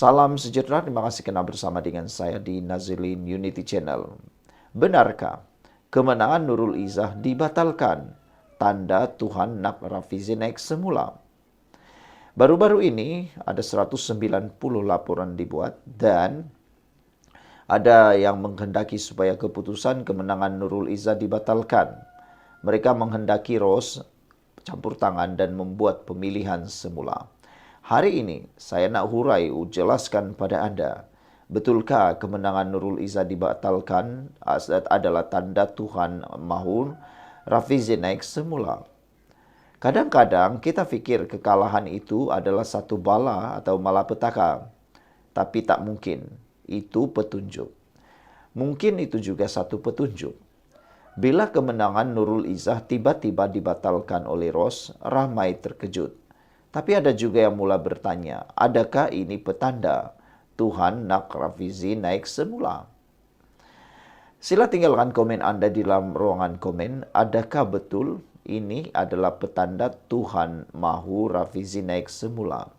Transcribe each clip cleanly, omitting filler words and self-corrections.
Salam sejahtera, terima kasih kena bersama dengan saya di Nazilin Unity Channel. Benarkah kemenangan Nurul Izzah dibatalkan? Tanda Tuhan nak Rafizi naik semula. Baru-baru ini ada 190 laporan dibuat dan ada yang menghendaki supaya keputusan kemenangan Nurul Izzah dibatalkan. Mereka menghendaki Ros campur tangan dan membuat pemilihan semula. Hari ini saya nak jelaskan pada Anda, betulkah kemenangan Nurul Izzah dibatalkan adalah tanda Tuhan mahu Rafizi naik semula. Kadang-kadang kita fikir kekalahan itu adalah satu bala atau malapetaka, tapi tak mungkin. Itu petunjuk. Mungkin itu juga satu petunjuk. Bila kemenangan Nurul Izzah tiba-tiba dibatalkan oleh Ros, ramai terkejut. Tapi ada juga yang mula bertanya, adakah ini petanda Tuhan nak Rafizi naik semula? Sila tinggalkan komen Anda di dalam ruangan komen, adakah betul ini adalah petanda Tuhan mahu Rafizi naik semula?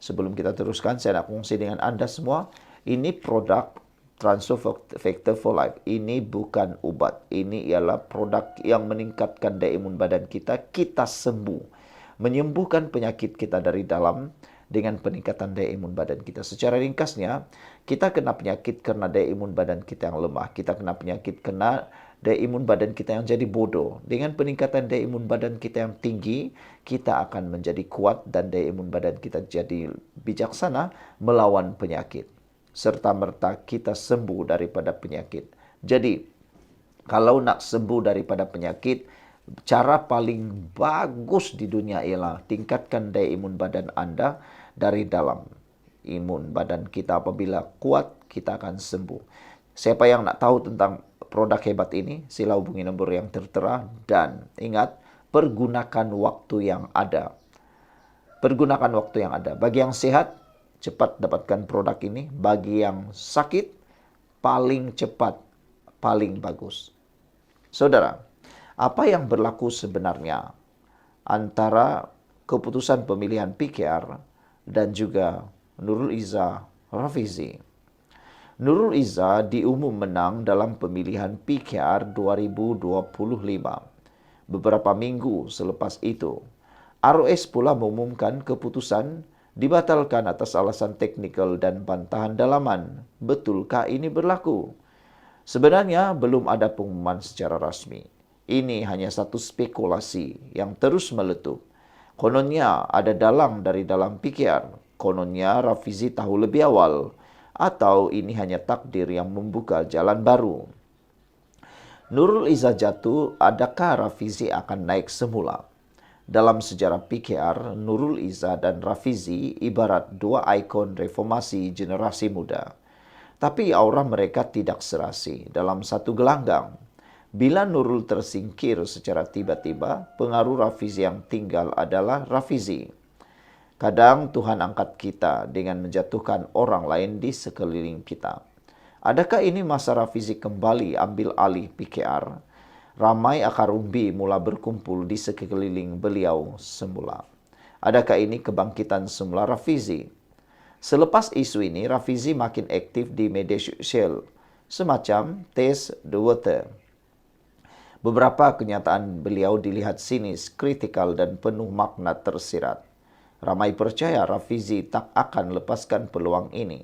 Sebelum kita teruskan, saya nak kongsi dengan Anda semua, ini produk Transfer Factor for Life. Ini bukan ubat. Ini ialah produk yang meningkatkan daya imun badan kita. Kita sembuh. Menyembuhkan penyakit kita dari dalam dengan peningkatan daya imun badan kita. Secara ringkasnya, kita kena penyakit karena daya imun badan kita yang lemah. Kita kena penyakit karena daya imun badan kita yang jadi bodoh. Dengan peningkatan daya imun badan kita yang tinggi, kita akan menjadi kuat dan daya imun badan kita jadi bijaksana melawan penyakit. Serta-merta kita sembuh daripada penyakit. Jadi, kalau nak sembuh daripada penyakit, cara paling bagus di dunia ialah tingkatkan daya imun badan Anda dari dalam. Imun badan kita apabila kuat, kita akan sembuh. Siapa yang nak tahu tentang produk hebat ini, sila hubungi nombor yang tertera dan ingat, pergunakan waktu yang ada. Pergunakan waktu yang ada. Bagi yang sehat, cepat dapatkan produk ini. Bagi yang sakit, paling cepat, paling bagus. Saudara, apa yang berlaku sebenarnya antara keputusan pemilihan PKR dan juga Nurul Izzah Rafizi? Nurul Izzah diumum menang dalam pemilihan PKR 2025. Beberapa minggu selepas itu, ROS pula mengumumkan keputusan dibatalkan atas alasan teknikal dan bantahan dalaman. Betulkah ini berlaku? Sebenarnya belum ada pengumuman secara rasmi. Ini hanya satu spekulasi yang terus meletup. Kononnya ada dalang dari dalam PKR. Kononnya Rafizi tahu lebih awal. Atau ini hanya takdir yang membuka jalan baru. Nurul Izzah jatuh, adakah Rafizi akan naik semula? Dalam sejarah PKR, Nurul Izzah dan Rafizi ibarat dua ikon reformasi generasi muda. Tapi aura mereka tidak serasi dalam satu gelanggang. Bila Nurul tersingkir secara tiba-tiba, pengaruh Rafizi yang tinggal adalah Rafizi. Kadang Tuhan angkat kita dengan menjatuhkan orang lain di sekeliling kita. Adakah ini masa Rafizi kembali ambil alih PKR? Ramai akar umbi mula berkumpul di sekeliling beliau semula. Adakah ini kebangkitan semula Rafizi? Selepas isu ini, Rafizi makin aktif di media sosial, semacam test the water. Beberapa kenyataan beliau dilihat sinis, kritikal, dan penuh makna tersirat. Ramai percaya Rafizi tak akan lepaskan peluang ini.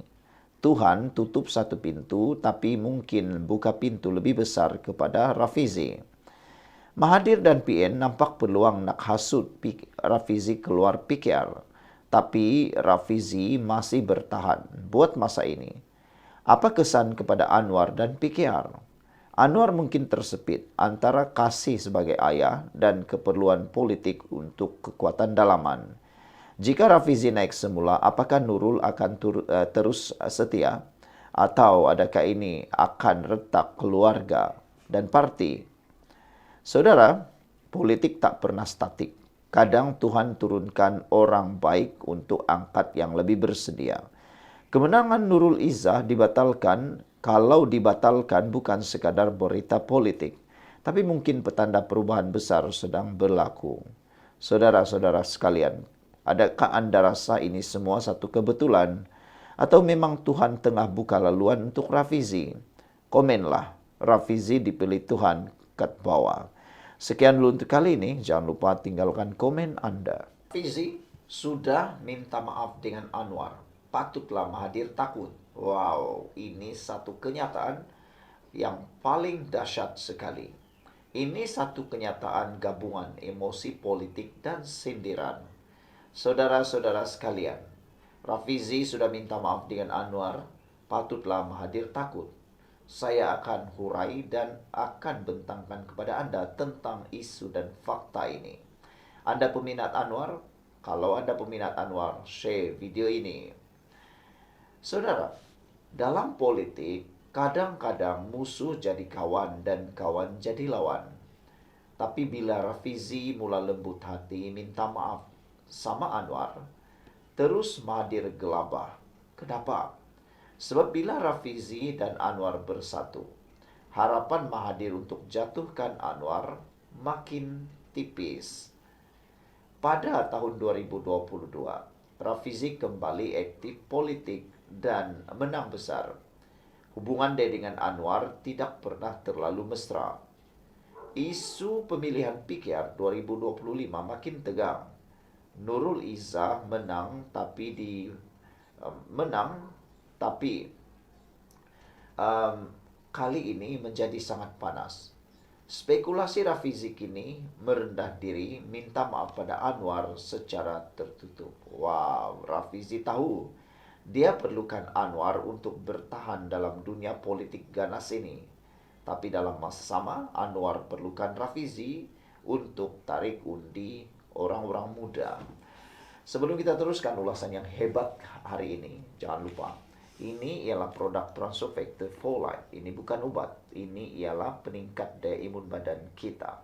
Tuhan tutup satu pintu, tapi mungkin buka pintu lebih besar kepada Rafizi. Mahathir dan PN nampak peluang nak hasut Rafizi keluar PKR. Tapi Rafizi masih bertahan buat masa ini. Apa kesan kepada Anwar dan PKR? Anwar mungkin tersepit antara kasih sebagai ayah dan keperluan politik untuk kekuatan dalaman. Jika Rafizi naik semula, apakah Nurul akan terus setia? Atau adakah ini akan retak keluarga dan parti? Saudara, politik tak pernah statik. Kadang Tuhan turunkan orang baik untuk angkat yang lebih bersedia. Kemenangan Nurul Izzah dibatalkan. Kalau dibatalkan bukan sekadar berita politik, tapi mungkin petanda perubahan besar sedang berlaku. Saudara-saudara sekalian, adakah Anda rasa ini semua satu kebetulan? Atau memang Tuhan tengah buka laluan untuk Rafizi? Komenlah, Rafizi dipilih Tuhan kat bawah. Sekian dulu untuk kali ini, jangan lupa tinggalkan komen Anda. Rafizi sudah minta maaf dengan Anwar. Patutlah Mahathir takut. Wow, ini satu kenyataan yang paling dahsyat sekali. Ini satu kenyataan gabungan emosi politik dan sindiran. Saudara-saudara sekalian, Rafizi sudah minta maaf dengan Anwar, patutlah Mahathir takut. Saya akan hurai dan akan bentangkan kepada Anda tentang isu dan fakta ini. Anda peminat Anwar? Kalau Anda peminat Anwar, share video ini. Saudara, dalam politik, kadang-kadang musuh jadi kawan dan kawan jadi lawan. Tapi bila Rafizi mula lembut hati minta maaf sama Anwar, terus Mahathir gelabah. Kenapa? Sebab bila Rafizi dan Anwar bersatu, harapan Mahathir untuk jatuhkan Anwar makin tipis. Pada tahun 2022, Rafizi kembali aktif politik dan menang besar. Hubungan dia dengan Anwar tidak pernah terlalu mesra. Isu pemilihan PKR 2025 makin tegang. Nurul Izzah menang tapi kali ini menjadi sangat panas. Spekulasi Rafizi kini merendah diri minta maaf pada Anwar secara tertutup. Wow, Rafizi tahu dia perlukan Anwar untuk bertahan dalam dunia politik ganas ini. Tapi dalam masa sama, Anwar perlukan Rafizi untuk tarik undi orang-orang muda. Sebelum kita teruskan ulasan yang hebat hari ini, jangan lupa, ini ialah produk Transofactor for Life. Ini bukan obat, ini ialah peningkat daya imun badan kita.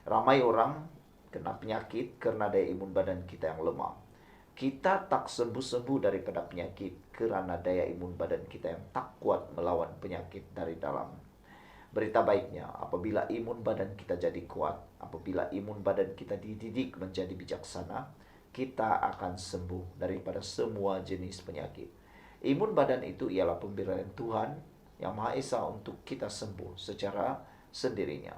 Ramai orang kena penyakit karena daya imun badan kita yang lemah. Kita tak sembuh-sembuh daripada penyakit kerana daya imun badan kita yang tak kuat melawan penyakit dari dalam. Berita baiknya, apabila imun badan kita jadi kuat, apabila imun badan kita dididik menjadi bijaksana, kita akan sembuh daripada semua jenis penyakit. Imun badan itu ialah pemberian Tuhan yang Maha Esa untuk kita sembuh secara sendirinya.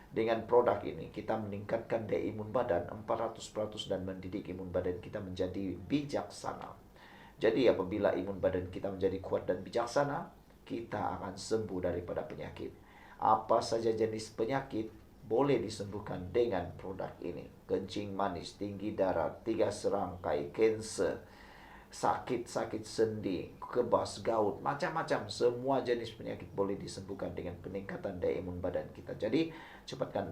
Dengan produk ini, kita meningkatkan daya imun badan 400% dan mendidik imun badan kita menjadi bijaksana. Jadi apabila imun badan kita menjadi kuat dan bijaksana, kita akan sembuh daripada penyakit. Apa saja jenis penyakit boleh disembuhkan dengan produk ini. Kencing manis, tinggi darah, 3 serangkai, kanser, sakit-sakit sendi, kebas, gout, macam-macam. Semua jenis penyakit boleh disembuhkan dengan peningkatan daya imun badan kita. Jadi,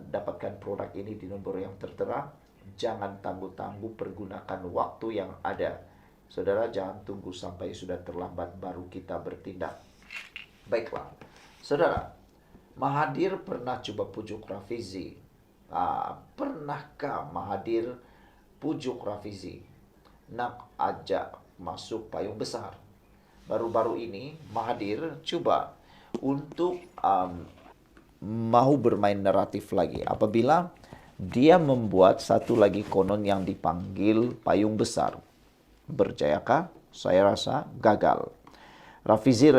dapatkan produk ini di nomor yang tertera. Jangan tangguh-tangguh, pergunakan waktu yang ada. Saudara, jangan tunggu sampai sudah terlambat baru kita bertindak. Baiklah, saudara, Mahathir pernah coba pujuk Rafizi. Pernahkah Mahathir pujuk Rafizi nak ajak masuk payung besar? Baru-baru ini Mahathir coba untuk mau bermain naratif lagi. Apabila dia membuat satu lagi konon yang dipanggil payung besar. Berjayakah? Saya rasa gagal. Rafizi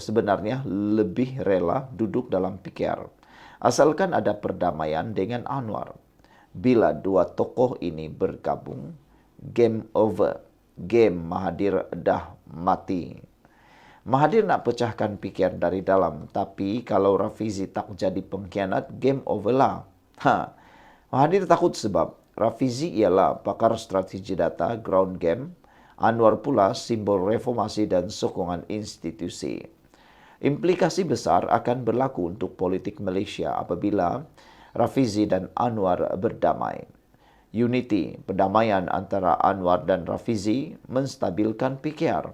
sebenarnya lebih rela duduk dalam PKR, asalkan ada perdamaian dengan Anwar. Bila dua tokoh ini bergabung, game over. Game Mahathir dah mati. Mahathir nak pecahkan PKR dari dalam, tapi kalau Rafizi tak jadi pengkhianat, game over lah. Mahathir takut sebab Rafizi ialah pakar strategi data, ground game. Anwar pula simbol reformasi dan sokongan institusi. Implikasi besar akan berlaku untuk politik Malaysia apabila Rafizi dan Anwar berdamai. Unity, perdamaian antara Anwar dan Rafizi menstabilkan PKR.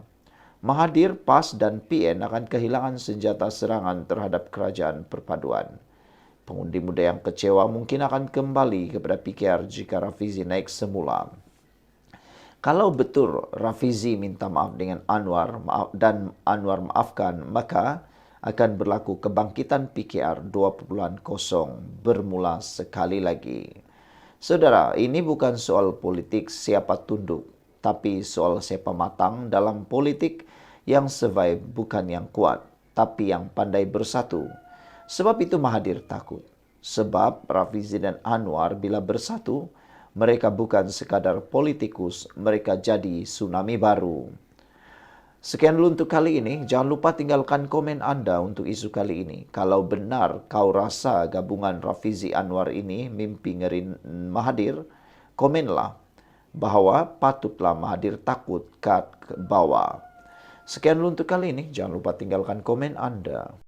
Mahathir, PAS dan PN akan kehilangan senjata serangan terhadap kerajaan perpaduan. Pengundi muda yang kecewa mungkin akan kembali kepada PKR jika Rafizi naik semula. Kalau betul Rafizi minta maaf dengan Anwar dan Anwar maafkan, maka akan berlaku kebangkitan PKR 2.0 bermula sekali lagi. Saudara, ini bukan soal politik siapa tunduk, Tapi soal siapa matang dalam politik, yang survive bukan yang kuat, tapi yang pandai bersatu. Sebab itu Mahathir takut. Sebab Rafizi dan Anwar bila bersatu, mereka bukan sekadar politikus, mereka jadi tsunami baru. Sekian dulu untuk kali ini. Jangan lupa tinggalkan komen Anda untuk isu kali ini. Kalau benar kau rasa gabungan Rafizi Anwar ini mimpi ngeri Mahathir, komenlah bahwa patutlah Mahathir takut kat ke bawah. Sekian dulu untuk kali ini. Jangan lupa tinggalkan komen Anda.